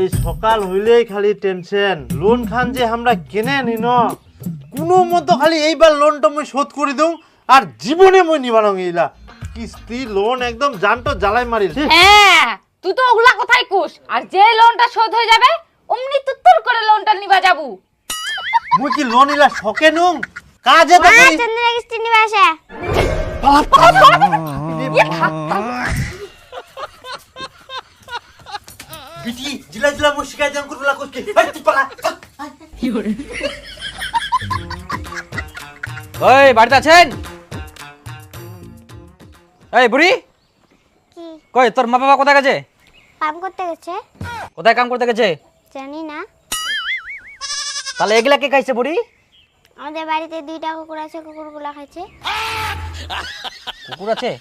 এই সকাল হইলেই খালি টেনশন, লোন খান যে আমরা কেনে নিন কোনো মতো খালি এইবার লোনটা মই শোধ করে দেব আর জীবনে মই নিবারং এইলা কিস্তি লোন একদম জানটো জ্বালাই মারিল। হ্যাঁ তুই তো ওগুলা কথাই কুস, আর যে লোনটা শোধ হয়ে যাবে অমনি তুত্তর করে লোনটা নিবা যাবো। মুই কি লোন ইলা শকে নুম কাজে তো করি চন্দ্রা কিস্তি নিবে আসে। বিটি জিলা জিলা মই শিকাই জাম করবলা কইকে ভাই তুই পালা। ওই বাড়িতে আছেন? এই বুড়ি কি কই তোর মা বাবা কোথায় গেছে? কাম করতে গেছে? কোথায় কাম করতে গেছে? জানি না। তাহলে এগুলা কে খাইছে বুড়ি? আমাদের বাড়িতে দুইটা কুকুর আছে, কুকুরগুলা খাইছে। কুকুর আছে?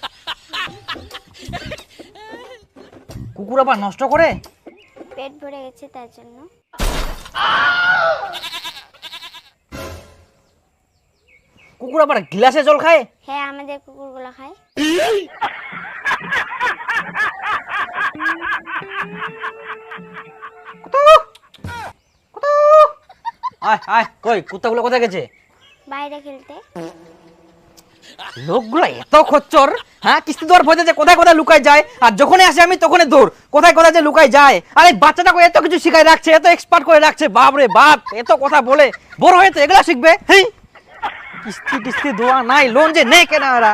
কুকুর আবার নষ্ট করে? পেট ভরে গেছে তার জন্য। কুকুর আবার গ্লাসে জল খায়? হ্যাঁ আমাদের কুকুরগুলা খায়। আয় আয় কই কুত্তাগুলো কোথায় গেছে? বাইরে খেলতে। লোকগুলো এত খচ্চর, হ্যাঁ কিস্তি দেওয়ার ভয় যে কোথায় কোথায় লুকায় যায়, আর যখনই আসে আমি তখনই দৌড়, কোথায় কোথায় যে লুকায় যায়। আর এই বাচ্চাটাকে এত কিছু শিখাই রাখছে, এত এক্সপার্ট করে রাখছে, বাপ রে বাপ এত কথা বলে, বড় হয়ে তো এগুলা শিখবে। হেই কিস্তি টিস্তি দেওয়া নাই, লোন যে নেই কেন এরা।